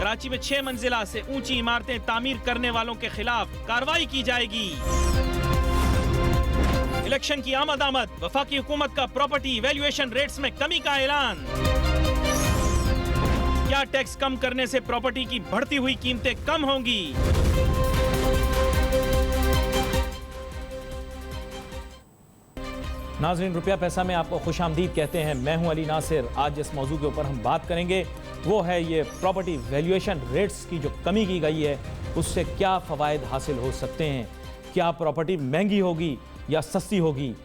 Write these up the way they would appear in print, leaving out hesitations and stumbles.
कराची में 6 मंजिला से ऊंची इमारतें तामीर करने वालों के खिलाफ कार्रवाई की जाएगी। इलेक्शन की आमद वफाकी हुकूमत का प्रॉपर्टी वैल्यूएशन रेट्स में कमी का ऐलान। क्या टैक्स कम करने से प्रॉपर्टी की बढ़ती हुई कीमतें कम होंगी? नाज़रीन, रुपया पैसा में आपको खुशामदीद कहते हैं। मैं हूं अली नासिर। आज जिस मौजू के ऊपर हम बात करेंगे वो है ये प्रॉपर्टी वैल्यूएशन रेट्स की जो कमी की गई है उससे क्या फ़वाइद हासिल हो सकते हैं। क्या प्रॉपर्टी महंगी होगी या सस्ती होगी?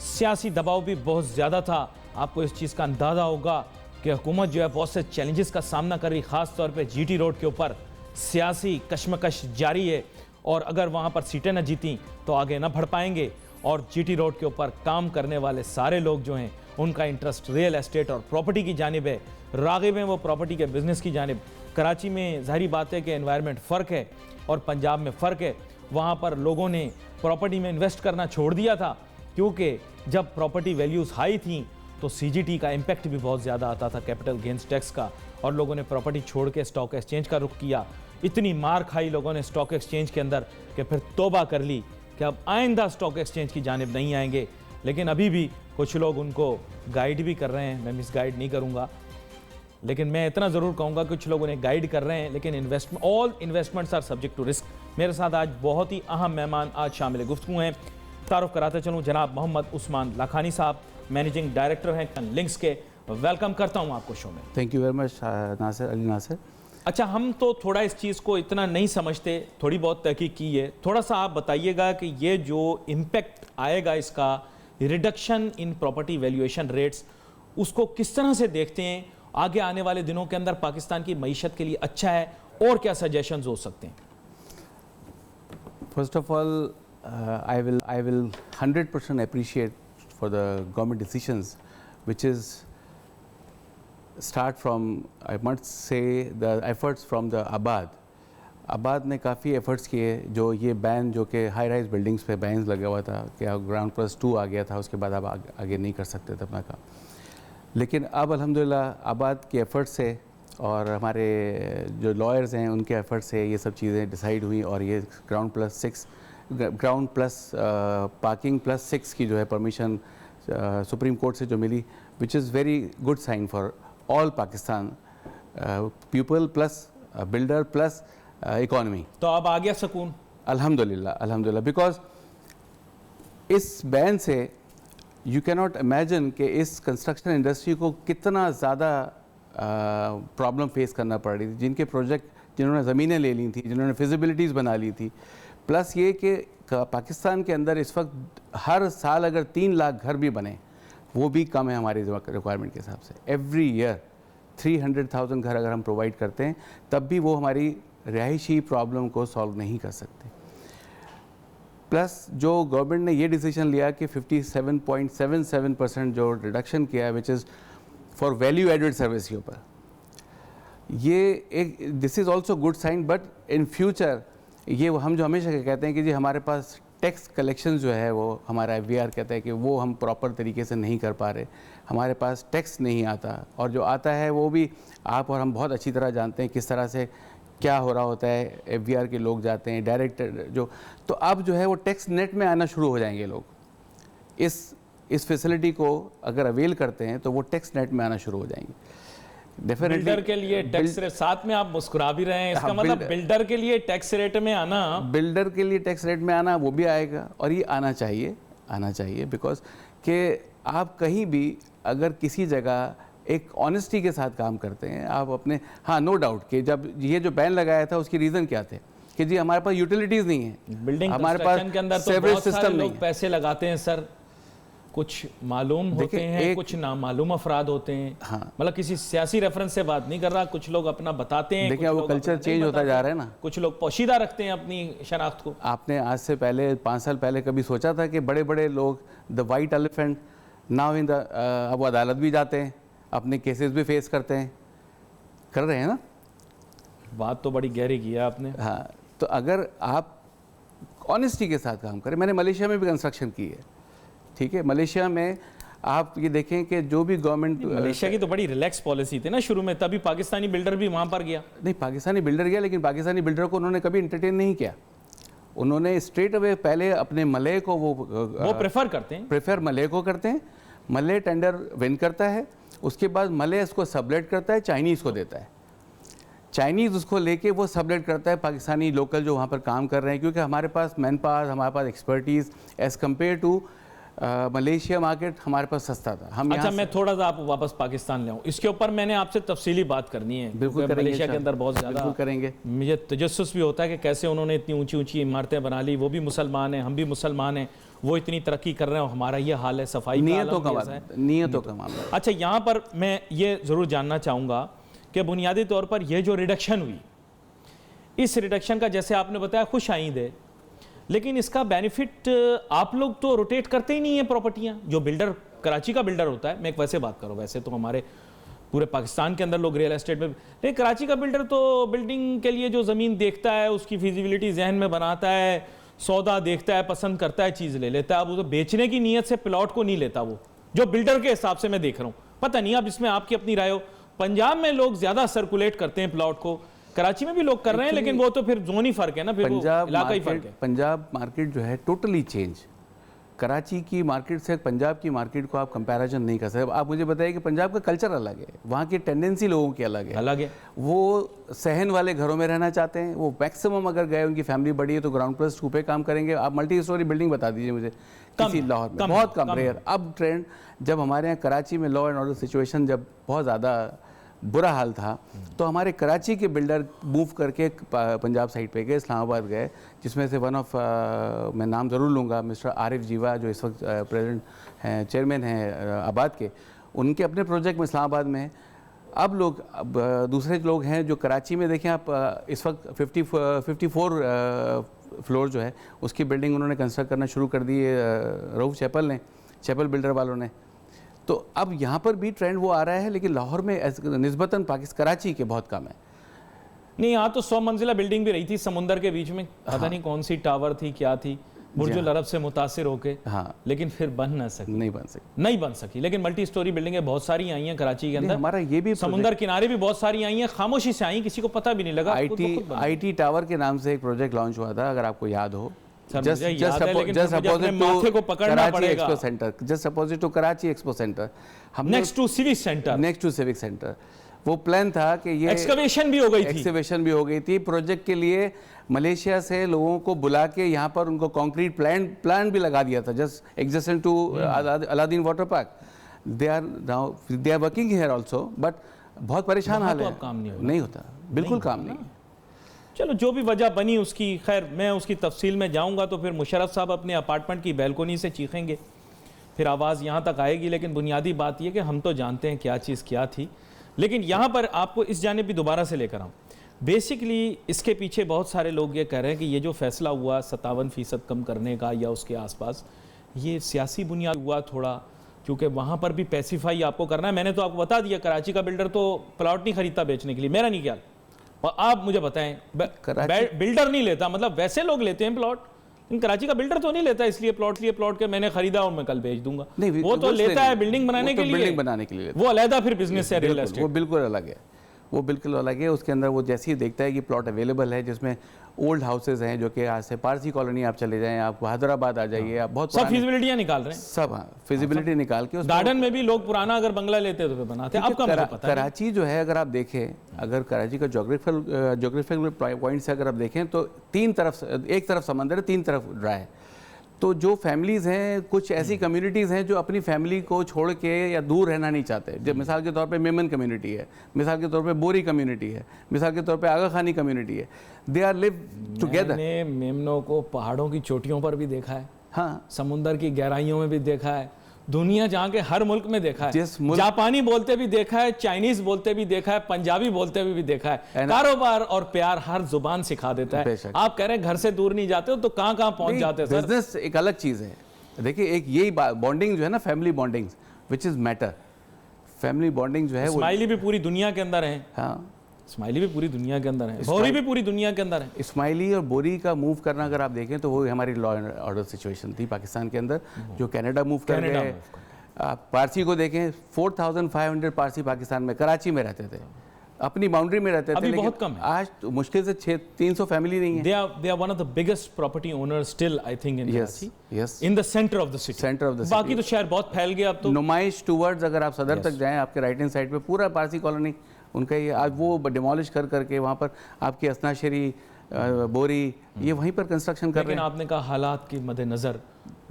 सियासी दबाव भी बहुत ज़्यादा था। आपको इस चीज़ का अंदाज़ा होगा कि हुकूमत जो है बहुत से चैलेंजेस का सामना कर रही, ख़ास तौर पे जीटी रोड के ऊपर सियासी कशमकश जारी है और अगर वहाँ पर सीटें न जीती तो आगे न बढ़ पाएंगे। और जीटी रोड के ऊपर काम करने वाले सारे लोग जो हैं उनका इंटरेस्ट रियल एस्टेट और प्रॉपर्टी की जानिब है, राग़िब हैं वो प्रॉपर्टी के बिज़नेस की जानिब। कराची में ज़ाहिरी बात है कि एनवायरनमेंट फ़र्क है और पंजाब में फ़र्क है। वहाँ पर लोगों ने प्रॉपर्टी में इन्वेस्ट करना छोड़ दिया था क्योंकि जब प्रॉपर्टी वैल्यूज़ हाई थी तो सीजीटी का इम्पैक्ट भी बहुत ज़्यादा आता था, कैपिटल गेंस टैक्स का, और लोगों ने प्रॉपर्टी छोड़ के स्टॉक एक्सचेंज का रुख किया। इतनी मार खाई लोगों ने स्टॉक एक्सचेंज के अंदर कि फिर तौबा कर ली कि अब आइंदा स्टॉक एक्सचेंज की जानिब नहीं आएंगे। लेकिन अभी भी कुछ लोग उनको गाइड भी कर रहे हैं। मैं मिसगाइड नहीं करूँगा, लेकिन मैं इतना ज़रूर कहूँगा कुछ लोग उन्हें गाइड कर रहे हैं, लेकिन all investments are subject to risk. मेरे साथ आज बहुत ही अहम मेहमान आज शामिल गुफ्तगू हैं। तारुफ कराते चलूँ, जनाब मोहम्मद उस्मान लाखानी साहब, मैनेजिंग डायरेक्टर हैं लिंक्स के। वेलकम करता हूँ आपको शो में। Thank you very much Nasir, Ali Nasir. अच्छा, हम तो थोड़ा इस चीज़ को इतना नहीं समझते, थोड़ी बहुत तहकीक की है। थोड़ा सा आप बताइएगा कि ये जो इम्पैक्ट आएगा इसका, reduction in property valuation rates, उसको किस तरह से देखते हैं? आगे आने वाले दिनों के अंदर पाकिस्तान की मईशत के लिए अच्छा है और क्या सजेशंस हो सकते हैं? First of all I will 100% appreciate for the government decisions which is start from, I must say, the efforts from the आबाद ने काफ़ी एफर्ट्स किए। जो ये बैन जो कि हाई राइज बिल्डिंग्स पे बैन लगा हुआ था कि ग्राउंड प्लस 2 आ गया था, उसके बाद आप आगे नहीं कर सकते थे अपना काम। लेकिन अब अल्हम्दुलिल्लाह आबाद के एफर्ट्स से और हमारे जो लॉयर्स हैं उनके एफर्ट्स से ये सब चीज़ें डिसाइड हुई और ये ग्राउंड प्लस पार्किंग प्लस 6 की जो है परमिशन सुप्रीम कोर्ट से जो मिली, which is very good sign for all Pakistan people plus builder plus economy. तो अब आ गया सुकून अल्हम्दुलिल्लाह, बिकॉज इस बैन से यू कैन नॉट इमेजिन कि इस कंस्ट्रक्शन इंडस्ट्री को कितना ज़्यादा प्रॉब्लम फेस करना पड़ रही थी। जिनके प्रोजेक्ट जिन्होंने ज़मीनें ले ली थी, जिन्होंने फिजिबिलिटीज़ बना ली थी, प्लस ये कि पाकिस्तान के अंदर इस वक्त हर साल अगर 3 लाख घर भी बने वो भी कम है हमारी रिक्वायरमेंट के हिसाब से। एवरी ईयर 300,000 घर अगर हम प्रोवाइड करते हैं तब भी वो हमारी रिहायशी प्रॉब्लम को सॉल्व नहीं कर सकते। प्लस जो गवर्नमेंट ने ये डिसीजन लिया कि 57.77% जो रिडक्शन किया है, which is for value added service के ऊपर, ये एक this is also good sign. But in future ये हम जो हमेशा कहते हैं कि जी हमारे पास टैक्स कलेक्शन जो है वो हमारा FVR कहता है कि वो हम प्रॉपर तरीके से नहीं कर पा रहे, हमारे पास टैक्स नहीं आता, और जो आता है वो भी आप और हम बहुत अच्छी तरह जानते हैं किस तरह से क्या हो रहा होता है। FVR के लोग जाते हैं डायरेक्ट जो, तो अब जो है वो टैक्स नेट में आना शुरू हो जाएंगे लोग। इस फैसिलिटी को अगर अवेल करते हैं तो वो टैक्स नेट में आना शुरू हो जाएंगे। डेफिनेटली बिल्डर के लिए टैक्स रेट, साथ में आप मुस्कुरा भी रहे हैं, इसका मतलब बिल्डर के लिए टैक्स रेट में आना, बिल्डर के लिए टैक्स रेट में आना वो भी आएगा, और ये आना चाहिए बिकॉज कि आप कहीं भी अगर किसी जगह एक ऑनेस्टी के साथ काम करते हैं आप अपने, हाँ नो डाउट कि जब ये जो बैन लगाया था उसके रीज़न क्या थे कि जी हमारे पास यूटिलिटीज़ नहीं है, बिल्डिंग हमारे पास के अंदर तो सेवरेज बहुत सारे सिस्टम लोग नहीं, पैसे लगाते हैं सर, कुछ मालूम होते हैं, कुछ नामालूम अफराद होते हैं। हाँ, मतलब किसी सियासी रेफरेंस से बात नहीं कर रहा, कुछ लोग अपना बताते हैं, देखिए वो कल्चर चेंज होता जा रहा है ना, कुछ लोग पोशीदा रखते हैं अपनी शनाख्त को। आपने आज से पहले 5 साल पहले कभी सोचा था कि बड़े बड़े लोग the white elephant now in the, अब अदालत भी जाते हैं, अपने केसेस भी फेस करते हैं, कर रहे हैं ना। बात तो बड़ी गहरी की है आपने। हाँ, तो अगर आप ऑनेस्टी के साथ काम करें, मैंने मलेशिया में भी कंस्ट्रक्शन की है, ठीक है, मलेशिया में आप ये देखें कि जो भी गवर्नमेंट, मलेशिया की तो बड़ी रिलैक्स पॉलिसी थी ना शुरू में, तभी पाकिस्तानी बिल्डर भी वहां पर गया। नहीं, पाकिस्तानी बिल्डर गया, लेकिन पाकिस्तानी बिल्डर को उन्होंने कभी इंटरटेन नहीं किया। उन्होंने स्ट्रेट अवे पहले अपने मलय को वो प्रेफर मलय को करते हैं। मलय टेंडर विन करता है, उसके बाद मलय उसको सबलेट करता है, चाइनीज़ को देता है। चाइनीज़ उसको लेके वो सबलेट करता है पाकिस्तानी लोकल जो वहाँ पर काम कर रहे हैं, क्योंकि हमारे पास मैन पावर, हमारे पास expertise as compare to Malaysia market हमारे पास सस्ता था। हम अच्छा, मैं थोड़ा सा आप वापस पाकिस्तान ले आऊँ, इसके ऊपर मैंने आपसे तफसीली बात करनी है। बिल्कुल करेंगे, मलेशिया के अंदर बहुत ज़्यादा करेंगे। मुझे तजस्सुस भी होता है कि कैसे उन्होंने इतनी ऊंची ऊंची इमारतें बना ली, वो भी मुसलमान हैं, हम भी मुसलमान हैं, वो इतनी तरक्की कर रहे हैं और हमारा ये हाल है। सफाई नियतों का मामला। अच्छा, यहाँ पर मैं ये ज़रूर जानना चाहूँगा कि बुनियादी तौर पर यह जो रिडक्शन हुई, इस रिडक्शन का जैसे आपने बताया खुश आइंद है, लेकिन इसका बेनिफिट आप लोग तो रोटेट करते ही नहीं है प्रॉपर्टियां। जो बिल्डर, कराची का बिल्डर होता है, मैं एक वैसे बात करूँ, वैसे तो हमारे पूरे पाकिस्तान के अंदर लोग रियल एस्टेट में, लेकिन कराची का बिल्डर तो बिल्डिंग के लिए जो ज़मीन देखता है, उसकी फिजिबिलिटी जहन में बनाता है, सौदा देखता है, पसंद करता है, चीज़ ले लेता है। अब वो तो बेचने की नीयत से प्लॉट को नहीं लेता, वो जो बिल्डर के हिसाब से मैं देख रहा हूँ। पता नहीं, अब इसमें आपकी अपनी राय हो। पंजाब में लोग ज़्यादा सर्कुलेट करते हैं प्लॉट को, कराची में भी लोग कर रहे हैं, लेकिन वो तो फिर जोन ही फर्क है ना, फिर इलाका ही फर्क है। पंजाब मार्केट जो है टोटली चेंज। कराची की मार्केट से पंजाब की मार्केट को आप कंपैरिजन नहीं कर सकते। आप मुझे बताइए कि पंजाब का कल्चर अलग है, वहाँ की टेंडेंसी लोगों की अलग है। वो सहन वाले घरों में रहना चाहते हैं। वो मैक्सिमम अगर गए, उनकी फैमिली बड़ी है तो ग्राउंड प्लस 2 पे काम करेंगे। आप मल्टी स्टोरी बिल्डिंग बता दीजिए मुझे किसी लाहौर में, बहुत कम रेयर। अब ट्रेंड, जब हमारे यहाँ कराची में लॉ एंड ऑर्डर सिचुएशन जब बहुत ज़्यादा बुरा हाल था, तो हमारे कराची के बिल्डर मूव करके पंजाब साइड पे गए, इस्लामाबाद गए, जिसमें से वन ऑफ मैं नाम ज़रूर लूँगा, मिस्टर आरिफ जीवा, जो इस वक्त प्रेसिडेंट हैं, चेयरमैन हैं आबाद के, उनके अपने प्रोजेक्ट में इस्लामाबाद में। अब दूसरे लोग हैं जो कराची में, देखें आप इस वक्त 54 फ्लोर जो है उसकी बिल्डिंग उन्होंने कंस्ट्रक्ट करना शुरू कर दी है रऊफ चैपल ने, चैपल बिल्डर वालों ने। तो अब यहाँ पर भी ट्रेंड वो आ रहा है, लेकिन लाहौर में निस्बतन कराची के बहुत कम है। नहीं, यहाँ तो 100 मंजिला बिल्डिंग भी रही थी समुंदर के बीच में, पता नहीं कौन सी टावर थी, क्या थी, बुर्जुल अरब से मुतासिर होके, लेकिन फिर बन नहीं बन सकी। लेकिन मल्टी स्टोरी बिल्डिंगें बहुत सारी आई हैं कराची के अंदर। हमारा ये भी समुंदर किनारे भी बहुत सारी आई हैं, खामोशी से आई, किसी को पता भी नहीं लगा। IT टावर के नाम से एक प्रोजेक्ट लॉन्च हुआ था, अगर आपको याद हो, just opposite to Karachi expo centre, next to civic centre. वो प्लान था कि ये एक्सकवेशन भी हो गई थी प्रोजेक्ट के लिए। मलेशिया से लोगों को बुला के यहाँ पर उनको कंक्रीट प्लान भी लगा दिया था, just adjacent to Aladdin water park. They are working here also, but बहुत परेशान हाल है, नहीं होता, बिल्कुल काम नहीं। चलो, जो भी वजह बनी उसकी, खैर मैं उसकी तफसील में जाऊंगा तो फिर मुशर्रफ साहब अपने अपार्टमेंट की बैल्कोनी से चीखेंगे, फिर आवाज़ यहाँ तक आएगी। लेकिन बुनियादी बात यह कि हम तो जानते हैं क्या चीज़ क्या थी। लेकिन यहाँ पर आपको इस जानिब भी दोबारा से लेकर आऊँ। बेसिकली इसके पीछे बहुत सारे लोग ये कह रहे हैं कि ये जो फैसला हुआ 57% कम करने का या उसके आसपास, ये सियासी बुनियाद हुआ थोड़ा, क्योंकि वहाँ पर भी पैसिफाई आपको करना है। मैंने तो आपको बता दिया, कराची का बिल्डर तो प्लॉट नहीं खरीदता बेचने के लिए, मेरा नहीं ख्याल। और आप मुझे बताएं, बिल्डर नहीं लेता, मतलब वैसे लोग लेते हैं प्लॉट, लेकिन कराची का बिल्डर तो नहीं लेता, इसलिए प्लॉट के मैंने खरीदा और मैं कल बेच दूंगा। वो तो लेता है बिल्डिंग बनाने के लिए, वो अलग फिर बिजनेस है, रियल एस्टेट, वो बिल्कुल अलग है। उसके अंदर वो जैसे ही देखता है कि प्लॉट अवेलेबल है, जिसमें ओल्ड हाउसेज हैं, जो कि आज से पारसी कॉलोनी आप चले जाएं, आप हैदराबाद आ जाइए, आप बहुत सब फिजिबिलिटियां निकाल रहे हैं, सब फिजिबिलिटी निकाल के। गार्डन में भी लोग पुराना अगर बंगला लेते तो बनाते हैं। आपका मुझे पता है, कराची जो है, अगर आप देखें, अगर कराची का जोग्राफिकल पॉइंट से अगर आप देखें तो एक तरफ समंदर है, 3 तरफ ड्राई है। तो जो फैमिलीज़ हैं, कुछ ऐसी कम्युनिटीज़ हैं जो अपनी फैमिली को छोड़ के या दूर रहना नहीं चाहते। जब मिसाल के तौर पे मेमन कम्युनिटी है, मिसाल के तौर पे बोरी कम्युनिटी है, मिसाल के तौर पे आगा खानी कम्युनिटी है, दे आर लिव टुगेदर। मैंने मेमनों को पहाड़ों की चोटियों पर भी देखा है, हाँ, समुंदर की गहराइयों में भी देखा है, दुनिया जहाँ के हर मुल्क में देखा है, जापानी बोलते भी देखा है, चाइनीज बोलते भी देखा है, पंजाबी बोलते भी देखा है। कारोबार और प्यार हर जुबान सिखा देता है। आप कह रहे हैं घर से दूर नहीं जाते हो, तो कहाँ पहुंच जाते हैं? बिजनेस एक अलग चीज है। देखिए, एक यही बॉन्डिंग जो है ना, family bonding which is matter, family bonding जो है, स्माइली भी पूरी दुनिया के अंदर है। हाँ, स्माइली भी पूरी दुनिया के अंदर है, बोरी भी पूरी दुनिया के अंदर है। स्माइली और बोरी का मूव करना अगर आप देखें तो वो हमारी लॉ एंड ऑर्डर सिचुएशन थी पाकिस्तान के अंदर, जो कनाडा मूव कर गए, आप पारसी को देखें, 4500 पारसी पाकिस्तान में, कराची में रहते थे, अपनी बाउंड्री में रहते थे, अभी लेकिन बहुत कम है। आज तो मुश्किल से 300 फैमिली नहीं है। They are one of the biggest property owners still, I think, in Yes, Karachi. yes. In the center of the city. Center of the city. बाकी तो शहर बहुत फैल गया अब तो। नुमाइश टूवर्ड्स, अगर आप सदर Yes. तक जाएं, आपके राइट हैंड साइड पे पूरा पारसी कॉलोनी उनका ही, आज वो डिमोलिश कर करके वहाँ पर आपकी असनाशरी, बोरी, ये वहीं पर कंस्ट्रक्शन कर रहे लेकिन हैं। आपने कहा हालात के मद्देनजर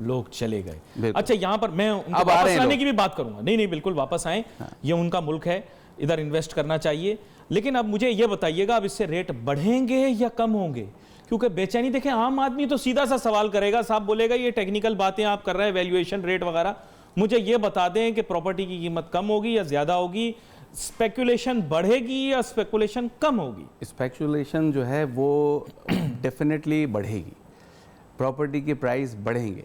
लोग चले गए। बिल्कुल। अच्छा, यहाँ पर मैं उनको अब आ रहे वापस हैं लाने लोग। की भी बात करूंगा। नहीं नहीं, बिल्कुल वापस आए, ये उनका मुल्क है, इधर इन्वेस्ट करना चाहिए। लेकिन अब मुझे ये बताइएगा, अब इससे रेट बढ़ेंगे या कम होंगे? क्योंकि बेचैनी, देखें, आम आदमी तो सीधा सा सवाल करेगा, साहब बोलेगा ये टेक्निकल बातें आप कर रहे हैं, वैल्यूएशन रेट वगैरह, मुझे ये बता दें कि प्रॉपर्टी की कीमत कम होगी या ज्यादा होगी, स्पेकुलेशन बढ़ेगी या स्पेकुलेशन कम होगी? स्पेकुलेशन जो है वो डेफिनेटली बढ़ेगी, प्रॉपर्टी के प्राइस बढ़ेंगे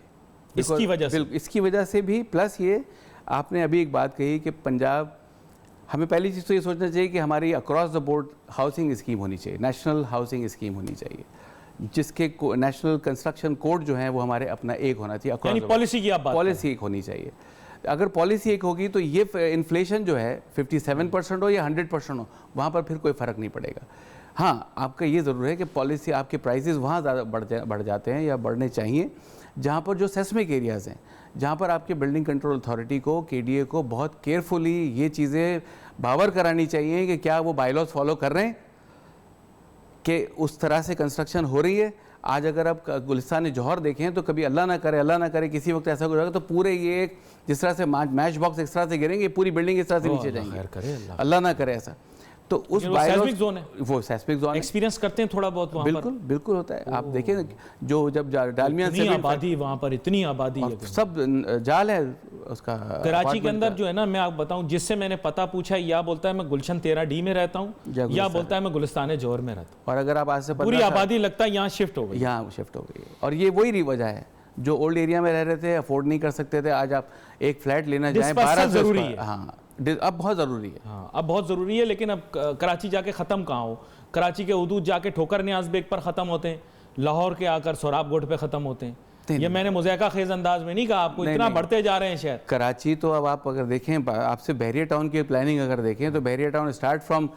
इसकी वजह से? इसकी वजह से भी, प्लस ये आपने अभी एक बात कही कि पंजाब, हमें पहली चीज़ तो ये सोचना चाहिए कि हमारी across the board housing scheme होनी चाहिए, नेशनल हाउसिंग स्कीम होनी चाहिए, जिसके नेशनल कंस्ट्रक्शन कोड जो है वो हमारे अपना एक होना चाहिए, यानी पॉलिसी की आप बात पॉलिसी एक होनी चाहिए। अगर पॉलिसी एक होगी तो ये इन्फ्लेशन जो है 57% हो या 100% हो, वहाँ पर फिर कोई फ़र्क नहीं पड़ेगा। हाँ, आपका ये ज़रूर है कि पॉलिसी, आपके प्राइसेस वहाँ ज़्यादा बढ़ जाते हैं या बढ़ने चाहिए जहाँ पर जो सेस्मिक एरियाज़ हैं, जहाँ पर आपके बिल्डिंग कंट्रोल अथॉरिटी को, KDA को बहुत केयरफुली ये चीज़ें बावर करानी चाहिए कि क्या वो बायलॉज फॉलो कर रहे हैं, कि उस तरह से कंस्ट्रक्शन हो रही है। आज अगर आप गुलिस्तान जौहर देखें तो कभी अल्लाह ना करे किसी वक्त ऐसा हो जाएगा तो पूरे ये एक जिस तरह से मैच बॉक्स इस तरह से गिरेंगे, पूरी बिल्डिंग इस तरह से नीचे जाएंगे, अल्लाह ना करे ऐसा। तो उस सेस्मिक जोन है, वो सेस्मिक जोन एक्सपीरियंस करते हैं थोड़ा बहुत वहाँ बिल्कुल बिल्कुल होता है। आप देखें जो जब डालमिया इतनी आबादी, वहाँ पर इतनी आबादी है, सब जाल है उसका। कराची के अंदर जो है ना, मैं आपको बताऊं, जिससे मैंने पता पूछा, या बोलता है मैं गुलशन 13D में रहता हूँ, या बोलता है मैं गुलिस्तान जौहर में रहता हूँ। और अगर आप आज से पूरी आबादी लगता है यहाँ शिफ्ट हो गई, यहाँ शिफ्ट हो गई। और ये वही वजह है, जो ओल्ड एरिया में रह रहे थे, अफोर्ड नहीं कर सकते थे, आज आप एक फ्लैट लेना जाए 12 जरूरी है। हाँ, अब बहुत ज़रूरी है। हाँ, अब बहुत ज़रूरी है। लेकिन अब कराची जाके ख़त्म कहाँ हो? कराची के उदूद जाके ठोकर न्याज बेग पर ख़त्म होते हैं, लाहौर के आकर सोराब गोट पे ख़त्म होते हैं। ये मैंने मुज़ायका खेज़ अंदाज में नहीं कहा आपको, इतना बढ़ते जा रहे हैं शहर। कराची तो अब आप अगर देखें, आपसे बहरिया टाउन की प्लानिंग अगर देखें तो बहरिया टाउन स्टार्ट फ्रॉम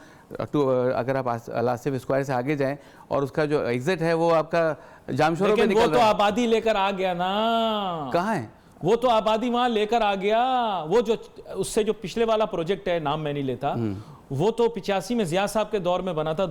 अगर आप आसिफ स्क्वायर से आगे जाएं और उसका जो एग्जिट है वो आपका जामशोरों पे निकल रहा है। वो तो आबादी लेकर आ गया ना। कहाँ है वो तो आबादी वहां लेकर आ गया। वो जो उससे जो पिछले वाला प्रोजेक्ट है, नाम मैं नहीं लेता, वो तो 85 में जिया साहब के दौर में बना था,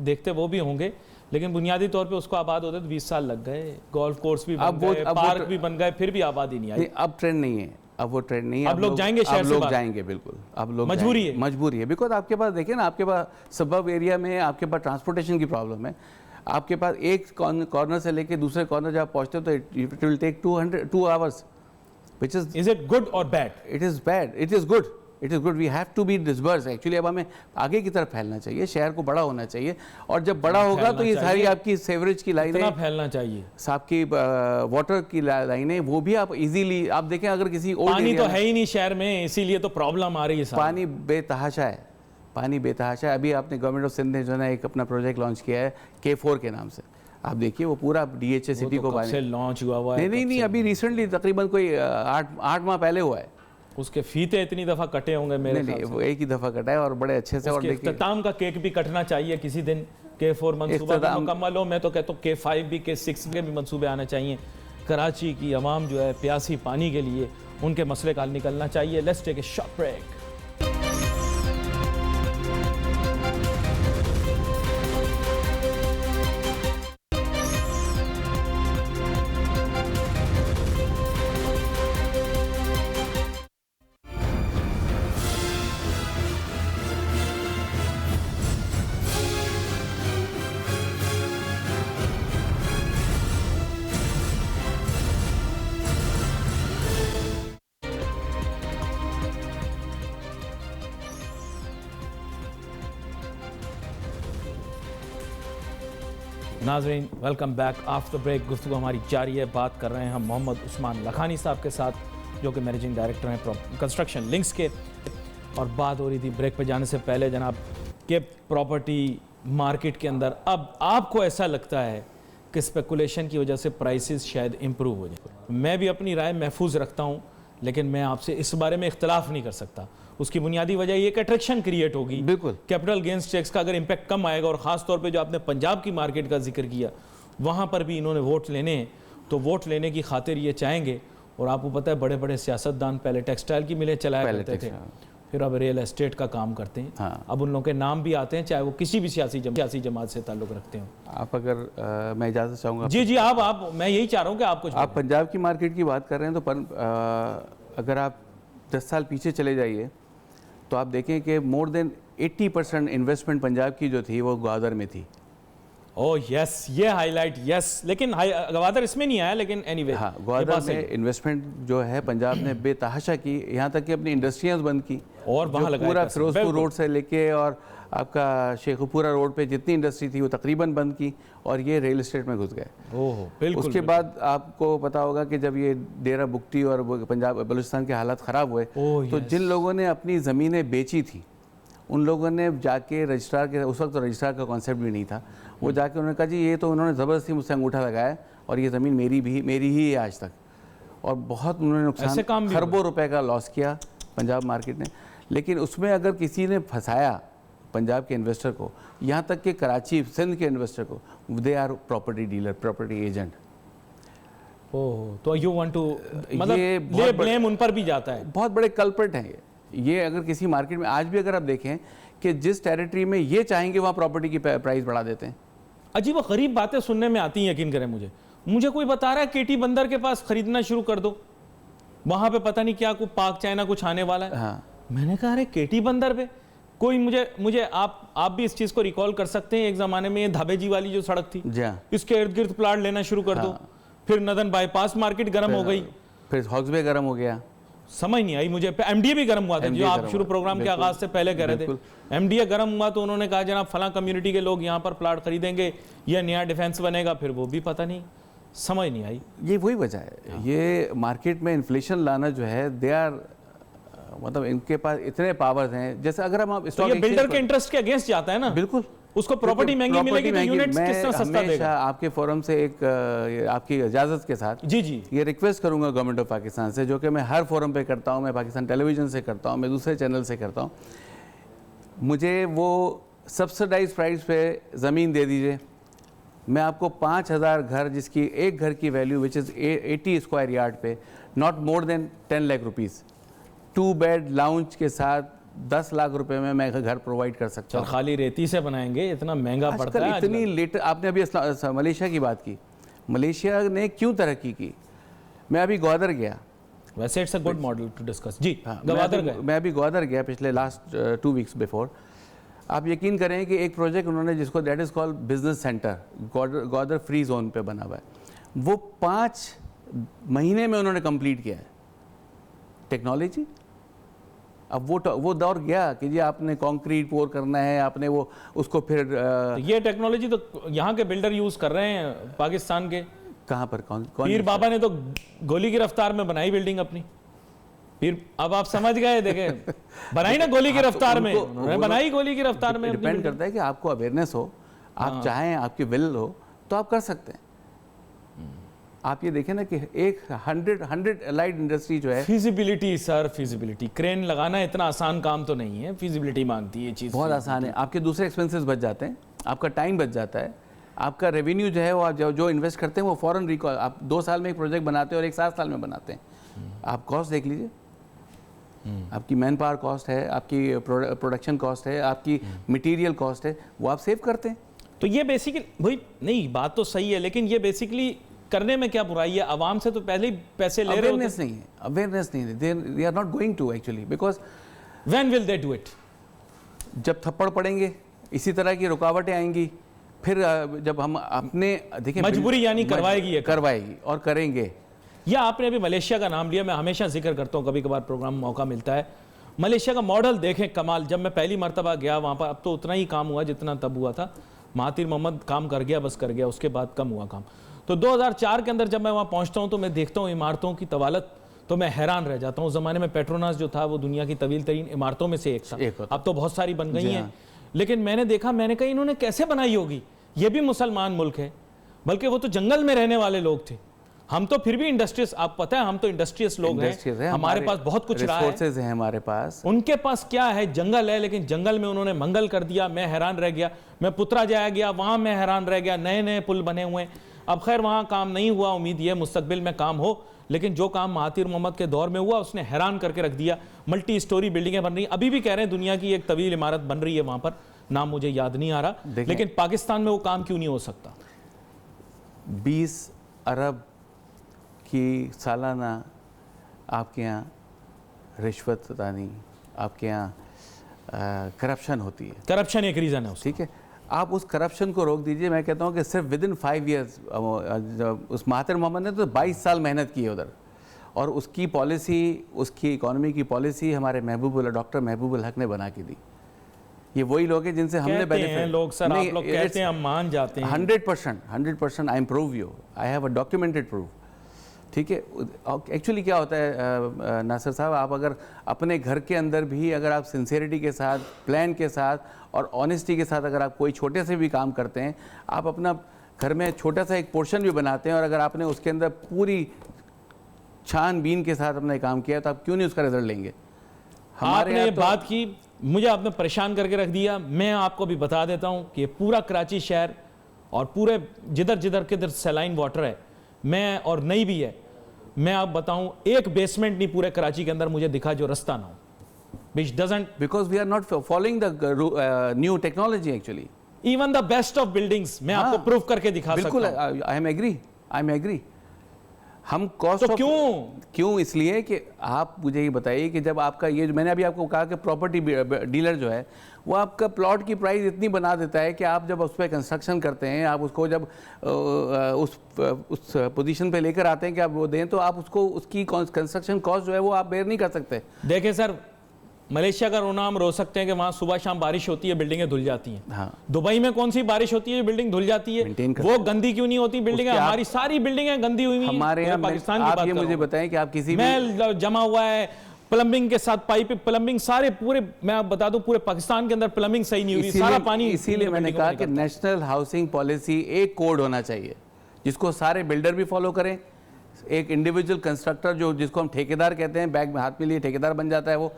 देखते वो भी होंगे, लेकिन बुनियादी तौर पे उसको आबाद होते तो 20 साल लग गए। गोल्फ कोर्स भी बन गए, पार्क भी बन गए, फिर भी आबादी नहीं आई। अब ट्रेंड नहीं है, अब वो ट्रेंड नहीं है। अब लोग जाएंगे शहर से, लोग जाएंगे बिल्कुल, अब लोग मजबूरी है, बिकॉज आपके पास देखिए ना, आपके पास सबब एरिया में आपके पास ट्रांसपोर्टेशन की प्रॉब्लम है। आपके पास एक कॉर्नर से लेके दूसरे कॉर्नर जब पहुंचते हो तो it will take 2 hours, which is it good or bad? It is bad. It is good. It is good. We have to be dispersed. Actually अब हमें आगे की तरफ फैलना चाहिए, शहर को बड़ा होना चाहिए, और जब बड़ा होगा तो ये सारी आपकी सेवरेज की लाइनें फैलना चाहिए, आपकी वाटर की लाइनें, वो भी आप इजीली, आप देखें अगर किसी पानी तो है ही नहीं शहर में, इसीलिए तो प्रॉब्लम आ रही है। पानी बेतहाशा है, पानी बेतहाशा है। अभी आपने गवर्नमेंट ऑफ सिंध ने जो है एक अपना प्रोजेक्ट लॉन्च किया है K4 के नाम से, आप देखिए वो पूरा DHA सिटी को पानी लॉन्च हुआ हुआ है। नहीं, अभी रिसेंटली तकरीबन कोई 8 माह पहले हुआ है। उसके फीते इतनी दफा कटे होंगे मेरे ख्याल से। वो एक ही दफा कटा है और बड़े अच्छे से। और देखिए इख्तिताम का केक भी कटना चाहिए किसी दिन, K4 मंसूबा मुकम्मल हो। मैं तो कहता हूँ K5 भी, K6 के भी मंसूबे आने चाहिए। कराची की आवाम जो है प्यासी पानी के लिए, उनके मसले का हल निकलना चाहिए। Let's take a short break. नाजरीन, वेलकम बैक आफ्टर ब्रेक। गुफ्तगू हमारी जारी है। बात कर रहे हैं हम मोहम्मद उस्मान लखानी साहब के साथ, जो कि मैनेजिंग डायरेक्टर हैं कंस्ट्रक्शन लिंक्स के। और बात हो रही थी ब्रेक पे जाने से पहले जनाब कि प्रॉपर्टी मार्केट के अंदर अब आपको ऐसा लगता है कि स्पेकुलेशन की वजह से प्राइसेस शायद इम्प्रूव हो जाए। मैं भी अपनी राय महफूज रखता हूँ, लेकिन मैं आपसे इस बारे में इख्तलाफ नहीं कर सकता। उसकी बुनियादी वजह ये कि अट्रैक्शन क्रिएट होगी। बिल्कुल। कैपिटल गेंस टैक्स का अगर इम्पैक्ट कम आएगा, और ख़ास तौर पे जो आपने पंजाब की मार्केट का जिक्र किया, वहाँ पर भी इन्होंने वोट लेने हैं, तो वोट लेने की खातिर ये चाहेंगे। और आपको पता है बड़े बड़े सियासतदान पहले टेक्सटाइल की मिलें चलाया करते थे, फिर अब रियल एस्टेट का काम करते हैं। हाँ। अब उन लोगों के नाम भी आते हैं, चाहे वो किसी भी सियासी जमात से ताल्लुक़ रखते हो। आप अगर मैं इजाज़त चाहूँगा। जी आप मैं यही चाह रहा हूँ कि आप कुछ आप पंजाब की मार्केट की बात कर रहे हैं, तो अगर आप 10 साल पीछे चले जाइए तो आप देखें कि मोर देन 80% इन्वेस्टमेंट पंजाब की जो थी वो ग्वादर में थी। ओह यस, ये हाईलाइट, यस। लेकिन ग्वादर इसमें नहीं आया, लेकिन एनीवे हाँ, ग्वादर में इन्वेस्टमेंट जो है पंजाब ने बेतहाशा की, यहाँ तक कि अपनी इंडस्ट्रियाँ बंद की, और वहाँ पूरा फिरोजपुर रोड से लेके और आपका शेखुपुरा रोड पे जितनी इंडस्ट्री थी वो तकरीबन बंद की, और ये रियल एस्टेट में घुस गए। ओह बिल्कुल। उसके बाद आपको पता होगा कि जब ये डेरा बुगटी और पंजाब बलूचिस्तान के हालात ख़राब हुए, तो जिन लोगों ने अपनी ज़मीनें बेची थी उन लोगों ने जाके रजिस्ट्रार के, उस वक्त तो रजिस्ट्रार का कॉन्सेप्ट भी नहीं था, वो जाके उन्होंने कहा जी ये तो उन्होंने ज़बरदस्ती मुझसे अंगूठा लगाया और ये ज़मीन मेरी ही है आज तक, और बहुत उन्होंने नुकसान, खरबों रुपए का लॉस किया पंजाब मार्केट ने। लेकिन उसमें अगर किसी ने फंसाया पंजाब के इन्वेस्टर को, यहाँ तक कि कराची सिंध के इन्वेस्टर को, they are property dealer, property agent. Oh, तो यू वांट टू, मतलब ये ब्लेम उन पर भी जाता है। बहुत बड़े कल्प्रिट हैं ये अगर किसी मार्केट में आज भी अगर आप देखें कि जिस टेरिटरी में ये चाहेंगे वहाँ प्रॉपर्टी की प्राइस बढ़ा देते हैं। अजीब और गरीब बातें सुनने में आती हैं, यकीन करें मुझे कोई बता रहा है केटी बंदर के पास खरीदना शुरू कर दो, वहाँ पे पता नहीं क्या पाक चाइना कुछ आने वाला है। हाँ। मैंने कहा अरे केटी बंदर पे कोई मुझे आप भी इस चीज़ को रिकॉल कर सकते हैं, एक ज़माने में ये धाबेजी वाली जो सड़क थी, इसके इर्द गिर्द प्लाट लेना शुरू कर दो, फिर नदन बाईपास मार्केट गर्म हो गई, फिर हॉक्सबे गर्म हो गया, समझ नहीं आई मुझे। एमडीए भी गर्म हुआ था, जो आप शुरू प्रोग्राम के आगाज से पहले कह रहे थे। एमडीए गर्म हुआ तो उन्होंने कहा जनाब फलां कम्युनिटी के लोग यहाँ पर प्लाट खरीदेंगे, यह नया डिफेंस बनेगा, फिर वो भी पता नहीं, समझ नहीं आई। ये वही वजह है, ये मार्केट में इन्फ्लेशन लाना जो है, दे आर, मतलब इनके पास इतने पावर्स हैं। जैसे अगर हम तो बिल्डर के इंटरेस्ट के अगेंस्ट जाता है ना। बिल्कुल, उसको प्रॉपर्टी महंगी मिलेगी तो यूनिट्स किस तरह सस्ता देगा। आपके फोरम से एक आपकी इजाज़त के साथ जी ये रिक्वेस्ट करूंगा गवर्नमेंट ऑफ पाकिस्तान से, जो कि मैं हर फोरम पे करता हूं, मैं पाकिस्तान टेलीविज़न से करता हूं, मैं दूसरे चैनल से करता हूं, मुझे वो सब्सिडाइज प्राइस पे ज़मीन दे दीजिए। मैं आपको 5000 घर, जिसकी एक घर की value which is 80 square yard पे, not more than 10 lakh rupees, 2 bed lounge के साथ 10 लाख रुपए में मैं घर प्रोवाइड कर सकता हूँ। खाली रेती से बनाएंगे, इतना महंगा पड़ता है। इतनी लेट, आपने अभी मलेशिया की बात की, मलेशिया ने क्यों तरक्की की। मैं अभी ग्वादर गया, वैसे it's a good model to discuss. जी मैं अभी ग्वादर गया पिछले लास्ट 2 वीक्स बिफोर। आप यकीन करें कि एक प्रोजेक्ट उन्होंने जिसको that is called business centre, Gwadar free zone पे बना हुआ है, वो 5 महीने में उन्होंने कंप्लीट किया है। टेक्नोलॉजी, अब वो दौर गया कि जी आपने कंक्रीट पोर करना है, आपने वो उसको फिर ये टेक्नोलॉजी तो यहाँ के बिल्डर यूज कर रहे हैं पाकिस्तान के। कहाँ पर? कौन पीर बाबा ने तो गोली की रफ्तार में बनाई बिल्डिंग अपनी। पीर, अब आप समझ गए, देखे बनाई ना गोली की रफ्तार में, बनाई गोली की रफ्तार में। डिपेंड करता है कि आपको अवेयरनेस हो, आप चाहें, आपकी विल हो तो आप कर सकते हैं। आप ये देखें ना कि एक 100 अलाइड इंडस्ट्री जो है, फिजिबिलिटी सर, फिजिबिलिटी, क्रेन लगाना इतना आसान काम तो नहीं है, फिजिबिलिटी मांगती है चीज़। बहुत आसान है, आपके दूसरे एक्सपेंसेस बच जाते हैं, आपका टाइम बच जाता है, आपका रेवेन्यू जो है वो आप जो इन्वेस्ट करते हैं वो फ़ौरन रिकॉल, आप 2 साल में एक प्रोजेक्ट बनाते हैं और एक 7 साल में बनाते हैं। आप कॉस्ट देख लीजिए, आपकी मैन पावर कॉस्ट है, आपकी प्रोडक्शन कॉस्ट है, आपकी मटीरियल कॉस्ट है, वो आप सेव करते हैं। तो ये बेसिकली भाई, नहीं बात तो सही है, लेकिन ये बेसिकली करने में क्या बुराई है? आवाम से तो पहले ही पैसे ले रहे होते हैं। नहीं है, अवेयरनेस नहीं है, they are not going to actually, because when will they do it? जब थप्पड़ पड़ेंगे, इसी तरह की रुकावटें आएंगी, फिर जब हम अपने देखिए, मजबूरी यानी करवाएगी और करेंगे। या आपने अभी मलेशिया का नाम लिया, मैं हमेशा जिक्र करता हूँ, कभी कभार प्रोग्राम मौका मिलता है, मलेशिया का मॉडल देखें, कमाल। जब मैं पहली मरतबा गया वहाँ पर, अब तो उतना ही काम हुआ जितना तब हुआ था। महातिर मोहम्मद काम कर गया, बस कर गया, उसके बाद कम हुआ काम। तो 2004 के अंदर जब मैं वहाँ पहुँचता हूँ तो मैं देखता हूँ इमारतों की तवालत, तो मैं हैरान रह जाता हूँ। उस ज़माने में पेट्रोनास जो था वो दुनिया की तवील तरीन इमारतों में से एक था, अब तो बहुत सारी बन गई हैं। लेकिन मैंने देखा, मैंने कहा इन्होंने कैसे बनाई होगी, ये भी मुसलमान मुल्क है, बल्कि वो तो जंगल में रहने वाले लोग थे। हम तो फिर भी इंडस्ट्रियस, आप पता है हम तो इंडस्ट्रियस लोग हैं, हमारे पास बहुत कुछ रहा है, रिसोर्सेज हैं हमारे पास। उनके पास क्या है, जंगल है, लेकिन जंगल में उन्होंने मंगल कर दिया। मैं हैरान रह गया, मैं पुत्रा जाया गया, वहां मैं हैरान रह गया, नए नए पुल बने हुए। अब खैर वहां काम नहीं हुआ, उम्मीद ये मुस्तकबिल में काम हो, लेकिन जो काम महातिर मोहम्मद के दौर में हुआ उसने हैरान करके रख दिया। मल्टी स्टोरी बिल्डिंगें बन रही, अभी भी कह रहे हैं दुनिया की एक तवील इमारत बन रही है वहां पर, नाम मुझे याद नहीं आ रहा, लेकिन पाकिस्तान में वो काम क्यों नहीं हो सकता? 20 अरब की सालाना आपके यहाँ रिश्वतदानी, आपके यहाँ करप्शन होती है। करप्शन एक रीज़न है उसका। ठीक है, आप उस करप्शन को रोक दीजिए। मैं कहता हूँ कि सिर्फ विद इन 5 ईयर्स उस महातिर मोहम्मद ने तो 22 साल मेहनत की है उधर, और उसकी पॉलिसी, उसकी इकोनॉमी की पॉलिसी हमारे डॉक्टर महबूबुल हक ने बना के दी। ये वही लोग हैं जिनसे हमने बेनिफिट लोग सर, आप लोग कहते हैं, हम मान जाते हैं। 100% I am prove you, I have a documented proof. ठीक है, एक्चुअली क्या होता है नासिर साहब, आप अगर अपने घर के अंदर भी अगर आप सिंसियरिटी के साथ, प्लान के साथ और ऑनेस्टी के साथ अगर आप कोई छोटे से भी काम करते हैं, आप अपना घर में छोटा सा एक पोर्शन भी बनाते हैं, और अगर आपने उसके अंदर पूरी छानबीन के साथ अपना काम किया, तो आप क्यों नहीं उसका रिजल्ट लेंगे? आपने ये बात की, मुझे आपने परेशान करके रख दिया। मैं आपको भी बता देता हूँ कि पूरा कराची शहर और पूरे जिधर जिधर किधर सैलाइन वाटर है, मैं और नई भी है, मैं आप बताऊं एक बेसमेंट नहीं पूरे कराची के अंदर मुझे दिखा जो रास्ता ना हो, which doesn't, because we are not following the new technology actually. even the best of buildings मैं आपको प्रूफ करके दिखा सकता हूं। बिल्कुल, आई एम एग्री। हम कॉस्ट तो क्यों इसलिए कि आप मुझे ये बताइए कि जब आपका ये जो मैंने अभी आपको कहा कि प्रॉपर्टी डीलर जो है वो आपका प्लॉट की प्राइस इतनी बना देता है कि आप जब उस पर कंस्ट्रक्शन करते हैं, आप उसको जब उस पोजीशन पे लेकर आते हैं कि आप वो दें, तो आप उसको उसकी कंस्ट्रक्शन कॉस्ट जो है वो आप बेयर नहीं कर सकते। देखिए सर, मलेशिया का रोना हम रो सकते हैं कि वहां सुबह शाम बारिश होती है, बिल्डिंगें धुल जाती हैं। हाँ। दुबई में कौन सी बारिश होती है बिल्डिंग धुल जाती है? वो गंदी क्यों नहीं होती बिल्डिंगें? हमारी सारी बिल्डिंगें गंदी हुई हैं। हमारे यहाँ पाकिस्तान की बात, ये मुझे बताएं कि आप किसी मैल जमा हुआ है, प्लम्बिंग के साथ पाइप, प्लम्बिंग सारे पूरे, मैं आप बता दूं पूरे पाकिस्तान के अंदर प्लम्बिंग सही नहीं हुई, सारा पानी। इसीलिए मैंने कहा कि नेशनल हाउसिंग पॉलिसी एक कोड होना चाहिए जिसको सारे बिल्डर भी फॉलो करें। एक इंडिविजुअल कंस्ट्रक्टर जो जिसको हम ठेकेदार कहते हैं, बैग में हाथ में लिए ठेकेदार बन जाता है, वो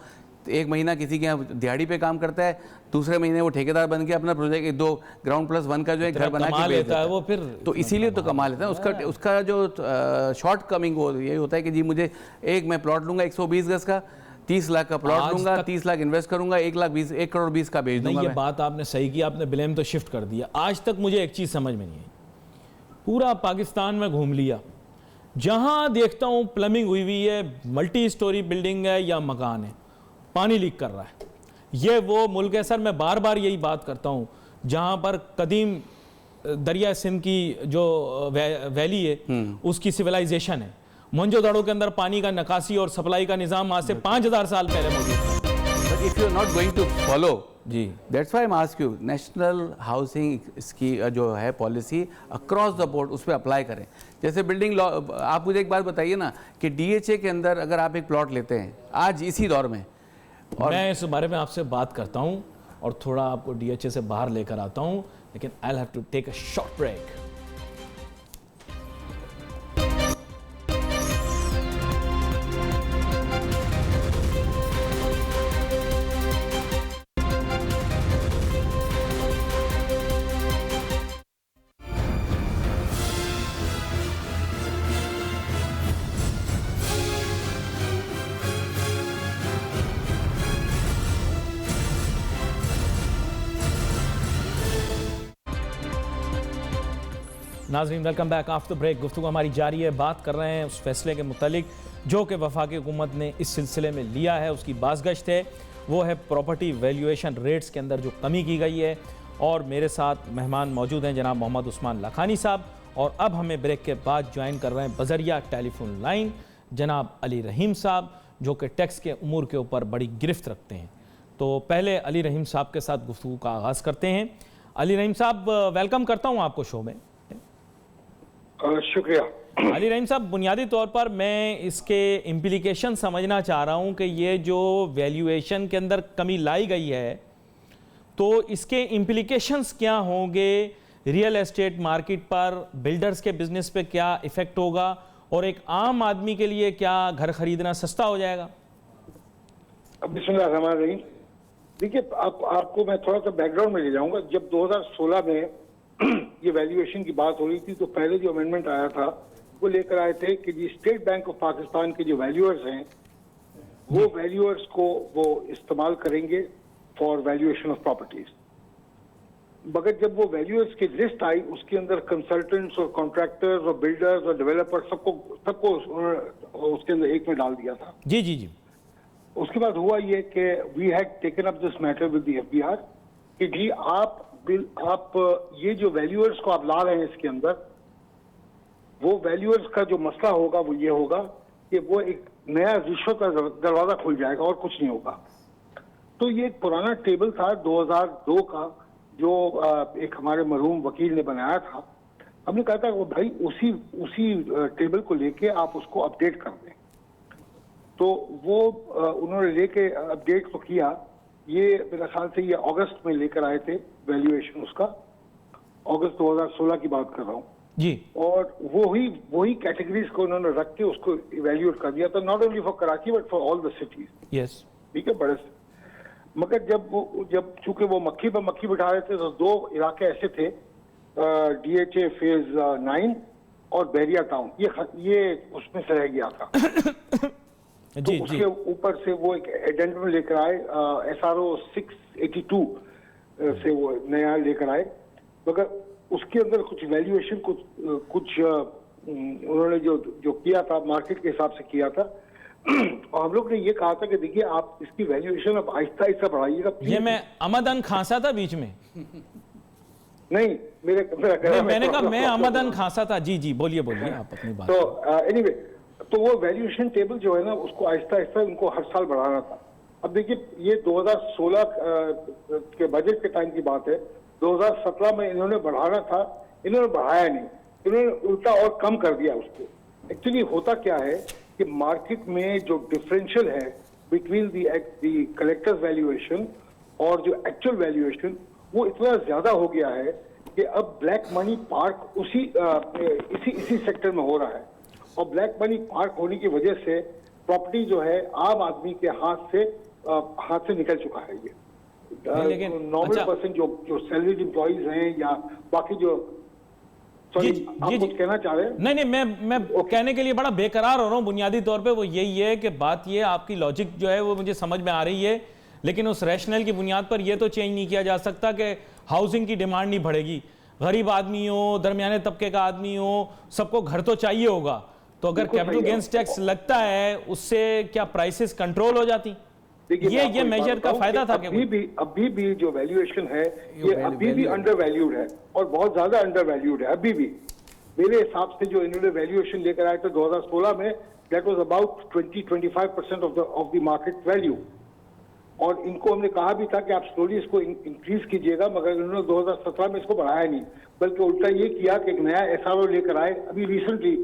एक महीना किसी के यहाँ दिहाड़ी पे काम करता है, दूसरे महीने वो ठेकेदार बन के अपना प्रोजेक्ट 2 ग्राउंड प्लस 1 का जो है घर बना के बेचता है वो, फिर तो इसीलिए तो कमा लेता है। उसका जो शॉर्ट कमिंग वो यही होता है कि जी मुझे मैं प्लॉट लूंगा 120 गज का, 30 लाख का प्लॉट लूंगा, 30 लाख इन्वेस्ट करूंगा, 1 करोड़ 20 का बेच दूंगा। ये बात आपने सही की, आपने ब्लेम तो शिफ्ट कर दिया। आज तक मुझे एक चीज समझ में नहीं आई, पूरा पाकिस्तान में घूम लिया, जहां देखता हूं प्लम्बिंग हुई हुई है, मल्टी स्टोरी बिल्डिंग है या मकान है, पानी लीक कर रहा है। ये वो मुल्क है सर, मैं बार बार यही बात करता हूं, जहां पर कदीम दरिया सिंध की जो वैली है उसकी सिविलाइजेशन है। मोहनजोदड़ो के अंदर पानी का निकासी और सप्लाई का निजाम आज से 5000 साल पहले मौजूद था। If you are not going to follow, जी that's why I ask you, national housing इसकी जो है पॉलिसी अक्रॉस द बोर्ड उस पर अप्लाई करें। जैसे बिल्डिंग लॉ, आप मुझे एक बात बताइए ना कि DHA के अंदर अगर आप एक प्लॉट लेते हैं आज इसी दौर में, और मैं इस बारे में आपसे बात करता हूं और थोड़ा आपको DHA से बाहर लेकर आता हूं, लेकिन I will have to take a short break. नाज़रीन वेलकम बैक आफ्टर ब्रेक। गुफ्तगू हमारी जारी है, बात कर रहे हैं उस फैसले के मुतालिक जो कि वफाकी हुकूमत ने इस सिलसिले में लिया है, उसकी बाज़गश्त है, वो है प्रॉपर्टी वैल्यूएशन रेट्स के अंदर जो कमी की गई है। और मेरे साथ मेहमान मौजूद हैं जनाब मोहम्मद उस्मान लाखानी साहब, और अब हमें ब्रेक के बाद ज्वाइन कर रहे हैं बजरिया टेलीफोन लाइन जनाब अली रहीम साहब, जो कि टैक्स के उमूर के ऊपर बड़ी गिरफ्त रखते हैं। तो पहले अली रहीम साहब के साथ गुफ्तगू का आगाज़ करते हैं। अली रहीम साहब, वेलकम करता हूँ आपको शो में। शुक्रिया। अली रहीम साहब, बुनियादी तौर पर मैं इसके इम्प्लीकेशन समझना चाह रहा हूं कि ये जो वैल्यूएशन के अंदर कमी लाई गई है तो इसके इम्प्लीकेशंस क्या होंगे रियल एस्टेट मार्केट पर, बिल्डर्स के बिजनेस पे क्या इफेक्ट होगा, और एक आम आदमी के लिए क्या घर खरीदना सस्ता हो जाएगा? अब बिस्मिल्लाहिर्रहमानिर्रहीम। देखिए, आपको मैं थोड़ा सा बैकग्राउंड में ले जाऊंगा। जब 2016 में ये वैल्यूएशन की बात हो रही थी तो पहले जो अमेंडमेंट आया था वो लेकर आए थे कि जी स्टेट बैंक ऑफ पाकिस्तान के जो वैल्यूअर्स हैं वो वैल्यूअर्स को वो इस्तेमाल करेंगे फॉर वैल्यूएशन ऑफ प्रॉपर्टीज। मगर जब वो वैल्यूअर्स की लिस्ट आई उसके अंदर कंसल्टेंट्स और कॉन्ट्रैक्टर्स और बिल्डर्स और डेवलपर्स सबको उसके अंदर एक में डाल दिया था। जी जी जी। उसके बाद हुआ ये कि we had taken up this matter with the FBR कि जी आप ये जो वैल्यूअर्स को आप ला रहे हैं इसके अंदर, वो वैल्यूअर्स का जो मसला होगा वो ये होगा कि वो एक नया रिश्वत का दरवाजा खुल जाएगा और कुछ नहीं होगा। तो ये एक पुराना टेबल था 2002 का जो एक हमारे मरहूम वकील ने बनाया था। हमने कहा था वो भाई उसी टेबल को लेके आप उसको अपडेट कर दें। तो वो उन्होंने लेके अपडेट तो किया। ये मेरे ख्याल से ये अगस्त में लेकर आए थे वैल्यूएशन उसका, अगस्त 2016 की बात कर रहा हूँ जी। और वही कैटेगरीज को उन्होंने रख के उसको इवेल्यूएट कर दिया था, not only for Karachi but for all the cities. Yes, ठीक है, बड़े से। मगर जब चूंकि वो मक्खी पर मक्खी बिठा रहे थे तो दो इलाके ऐसे थे, DHA फेज 9 और बैरिया टाउन, ये उसमें से रह गया था। तो जी उसके जी। ऊपर से वो एक एडेंडम लेकर आए, SRO 682 से वो नया लेकर आए। मगर उसके अंदर कुछ वैल्यूएशन कुछ उन्होंने जो किया था मार्केट के हिसाब से किया था। और हम लोग ने ये कहा था कि देखिए आप इसकी वैल्यूएशन अब आहिस्ता आहिस्ता बढ़ाइएगा। ये मैं अमदन खांसा था बीच में। नहीं, मैंने कहा मैं अमदन खांसा था। जी जी, बोलिए आप अपनी बात। तो एनीवे, तो वो वैल्यूएशन टेबल जो है ना उसको आहिस्ता आहिस्ता उनको हर साल बढ़ाना था। अब देखिए ये 2016 के बजट के टाइम की बात है। 2017 में इन्होंने बढ़ाना था, इन्होंने बढ़ाया नहीं, इन्होंने उल्टा और कम कर दिया उसको। एक्चुअली होता क्या है कि मार्केट में जो डिफरेंशियल है बिटवीन द कलेक्टर्स वैल्यूएशन और जो एक्चुअल वैल्यूएशन वो इतना ज्यादा हो गया है कि अब ब्लैक मनी पार्क इसी सेक्टर में हो रहा है। और ब्लैक मनी पार्क होने की वजह से प्रॉपर्टी जो है आम आदमी के हाथ से निकल चुका है। ये नॉर्मल पर्सन जो सैलरीड एम्प्लॉइज हैं या बाकी जो आप कुछ कहना चाह रहे हैं? नहीं, मैं कहने के लिए बड़ा बेकरार हो रहा हूं। बुनियादी तौर पे वो यही है कि बात ये आपकी लॉजिक जो है वो मुझे समझ में आ रही है, लेकिन उस रैशनल की बुनियाद पर यह तो चेंज नहीं किया जा सकता कि हाउसिंग की डिमांड नहीं बढ़ेगी। गरीब आदमी हो, दरमियाने तबके का आदमी हो, सबको घर तो चाहिए होगा। तो अगर कैपिटल गेन्स टैक्स लगता है उससे क्या प्राइसेस कंट्रोल हो जाती? ये मेजर का फायदा था। अभी भी जो वैल्यूएशन है ये अभी भी अंडर वैल्यूड है और बहुत ज्यादा अंडर वैल्यूड है अभी भी। मेरे हिसाब से जो इन्होंने वैल्यूएशन लेकर आए थे 2016 में, that was about 20-25% of the market value. और इनको हमने कहा भी था कि आप स्लोली इसको इंक्रीज कीजिएगा, मगर इन्होंने 2017 में इसको बढ़ाया नहीं, बल्कि उल्टा ये किया कि एक नया SRO लेकर आए। अभी रिसेंटली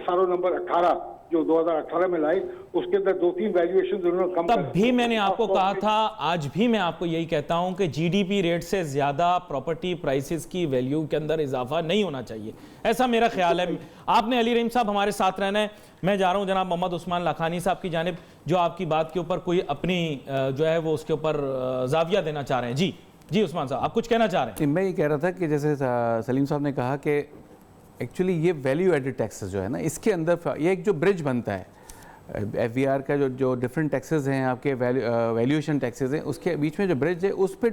SRO नंबर 18 जो 2018 में लाए, उसके अंदर 2-3 वैल्यूएशन उन्होंने कम तब भी मैंने आपको कहा था, आज भी मैं आपको यही कहता हूं कि GDP रेट से ज्यादा प्रॉपर्टी प्राइसेस की वैल्यू के अंदर इजाफा नहीं होना चाहिए, ऐसा मेरा ख्याल है। आपने अली रहीम साहब हमारे साथ रहना है। मैं जा रहा हूं जनाब मोहम्मद उस्मान लाखानी साहब की जानिब, जो आपकी बात के ऊपर कोई अपनी जो है वो उसके ऊपर जाविया देना चाह रहे हैं। जी उस्मान साहब, आप कुछ कहना चाह रहे हैं? मैं ये कह रहा था कि जैसे सलीम साहब ने कहा कि एक्चुअली ये वैल्यू एडेड टैक्सेस जो है ना, इसके अंदर ये एक जो ब्रिज बनता है FBR का, जो डिफरेंट टैक्सेस हैं आपके वैल्यूएशन टैक्सेस हैं, उसके बीच में जो ब्रिज है उस पर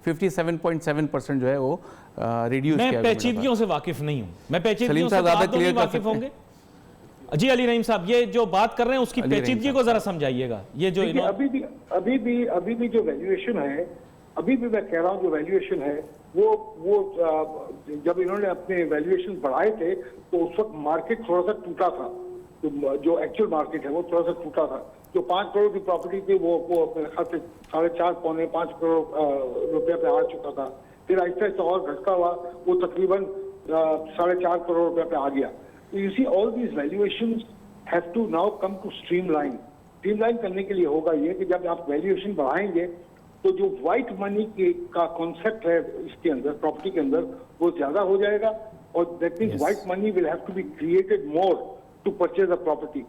57.7% जो है वो रिड्यूस किया। मैं पेचीदगियों से वाकिफ नहीं हूँ, मैं पेचीदगियों से ज़्यादा क्लियर वाकिफ होंगे। जी अली रहीम साहब, ये जो बात कर रहे हैं उसकी पेचीदगी को जरा समझाइएगा। ये जो अभी भी जो वैल्यूएशन है, अभी भी मैं कह रहा हूँ जो वैल्यूएशन है वो जब इन्होंने अपने वैल्यूएशन बढ़ाए थे तो उस वक्त मार्केट थोड़ा सा टूटा था। जो एक्चुअल मार्केट है वो थोड़ा सा टूटा था। जो 5 करोड़ की प्रॉपर्टी थी वो मेरे ख्याल से 4.5-5 करोड़ रुपये पे आ चुका था। फिर आहिस्ता आहिस्ता और घटता हुआ वो तकरीबन 4.5 करोड़ रुपये पे आ गया। तो you see all these valuations have to now come to streamline करने के लिए होगा ये कि जब आप वैल्यूएशन बढ़ाएंगे तो जो व्हाइट मनी का कॉन्सेप्ट है इसके अंदर, प्रॉपर्टी के अंदर, वो ज्यादा हो जाएगा। और that means white money will have to be created more to purchase a property.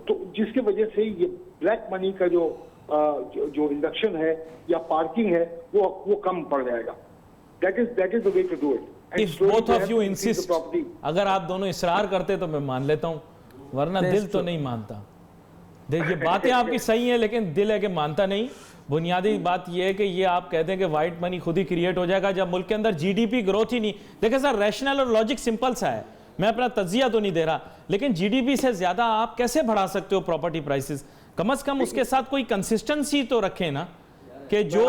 तो जिसकी वजह से ये ब्लैक मनी का जो इंडक्शन है या पार्किंग है वो कम पड़ जाएगा। That is the way to do it. If both of you insist, अगर आप दोनों इसरार करते तो मैं मान लेता हूं, वरना दिल तो नहीं मानता। ये बातें आपकी सही है, लेकिन दिल है कि मानता नहीं। बुनियादी बात यह है कि ये आप कहते हैं कि व्हाइट मनी खुद ही क्रिएट हो जाएगा जब मुल्क के अंदर जीडीपी ग्रोथ ही नहीं। देखिए सर, रैशनल और लॉजिक सिंपल सा है, मैं अपना तज्जिया तो नहीं दे रहा, लेकिन जीडीपी से ज्यादा आप कैसे बढ़ा सकते हो प्रॉपर्टी प्राइसेस? कम से कम उसके साथ कोई कंसिस्टेंसी तो रखें ना, कि जो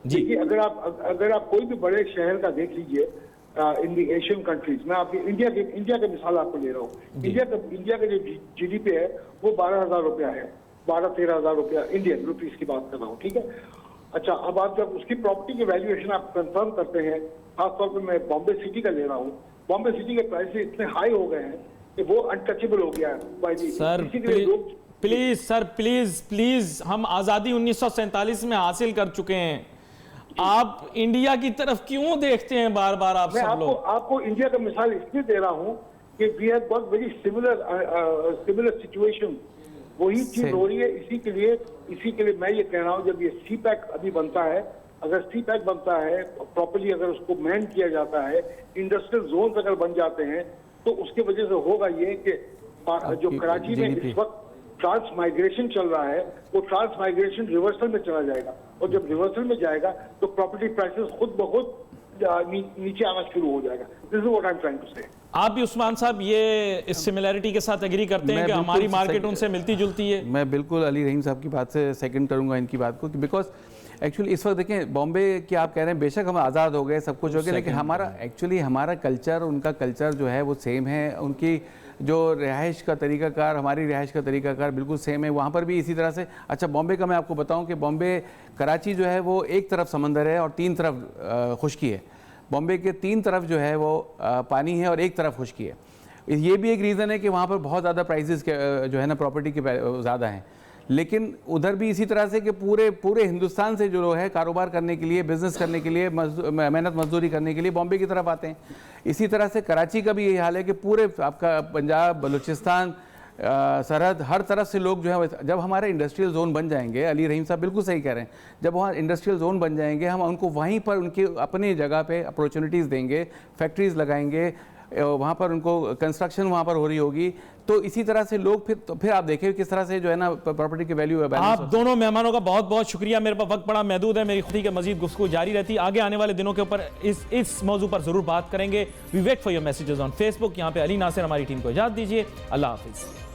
जी अगर आप कोई भी बड़े शहर का देख लीजिए इन द एशियन कंट्रीज, मैं आपकी इंडिया की मिसाल आपको ले रहा हूँ। इंडिया का जो जीडीपी है वो 12,000 रुपया है, 12-13,000 रुपया इंडियन रुपीस की बात कर रहा हूँ, ठीक है। अच्छा, अब आप जब उसकी प्रॉपर्टी की वैल्यूएशन आप कंफर्म करते हैं, खासतौर पर मैं बॉम्बे सिटी का ले रहा हूँ, बॉम्बे सिटी के प्राइसेस इतने हाई हो गए हैं कि वो अनटचेबल हो गया है। सर प्लीज सर, प्लीज हम आजादी 1947 में हासिल कर चुके हैं, आप इंडिया की तरफ क्यों देखते हैं बार बार? आप सब लोग, आपको इंडिया का मिसाल इसलिए दे रहा हूं कि we have got very similar situation. वही चीज हो रही है। इसी के लिए मैं ये कह रहा हूं, जब ये सी पैक अभी बनता है, अगर सी पैक बनता है प्रॉपर्ली, अगर उसको मैन किया जाता है, इंडस्ट्रियल जोन अगर बन जाते हैं, तो उसकी वजह से होगा ये कि जो कराची में इस वक्त ट्रांस माइग्रेशन चल रहा है, वो ट्रांस माइग्रेशन रिवर्सल में चला जाएगा, और जब रिवर्सल में जाएगा तो प्रॉपर्टी प्राइसेस खुद ब खुद नीचे आना शुरू हो जाएगा। This is what I am trying to say. आप भी उस्मान साहब ये इस सिमिलैरिटी के साथ एग्री करते हैं कि हमारी मार्केट उनसे मिलती जुलती है? मैं बिल्कुल अली रहीम साहब की बात से सेकंड करूंगा इनकी बात को, बिकॉज एक्चुअली इस वक्त देखें बॉम्बे की आप कह रहे हैं बेशक हम आज़ाद हो गए, सब कुछ हो गया, लेकिन हमारा कल्चर, उनका कल्चर जो है वो सेम है। उनकी जो रिहाइश का तरीक़ाकार, हमारी रिहाइश का तरीक़ाकार बिल्कुल सेम है। वहाँ पर भी इसी तरह से। अच्छा, बॉम्बे का मैं आपको बताऊँ कि बॉम्बे, कराची जो है वो एक तरफ समंदर है और 3 तरफ खुश्की है। बॉम्बे के 3 तरफ जो है वो पानी है और एक तरफ खुश्की है। ये भी एक रीज़न है कि वहाँ पर बहुत ज़्यादा प्राइसेस जो है ना प्रॉपर्टी के ज़्यादा हैं। लेकिन उधर भी इसी तरह से कि पूरे हिंदुस्तान से जो है कारोबार करने के लिए, बिज़नेस करने के लिए, मेहनत मजदूरी करने के लिए बॉम्बे की तरफ आते हैं। इसी तरह से कराची का भी यही हाल है कि पूरे आपका पंजाब, बलूचिस्तान, सरहद, हर तरफ से लोग जो है, जब हमारे इंडस्ट्रियल जोन बन जाएंगे, अली रहीम साहब बिल्कुल सही कह रहे हैं, जब वहाँ इंडस्ट्रियल जोन बन जाएंगे, हम उनको वहीं पर उनकी अपनी जगह पे अपॉर्चुनिटीज़ देंगे, फैक्ट्रीज़ लगाएंगे, वहाँ पर उनको कंस्ट्रक्शन वहाँ पर हो रही होगी, तो इसी तरह से लोग फिर आप देखें किस तरह से जो है ना प्रॉपर्टी की वैल्यू है। आप दोनों मेहमानों का बहुत बहुत शुक्रिया। मेरे पास वक्त बड़ा महदूद है, मेरी खुदी के मजीद गुफ्तगू जारी रहती है। आगे आने वाले दिनों के ऊपर इस मौजू पर जरूर बात करेंगे। We wait for your messages on Facebook. यहाँ पे अली नासिर हमारी टीम को इजाजत दीजिए। अल्लाह हाफिज़।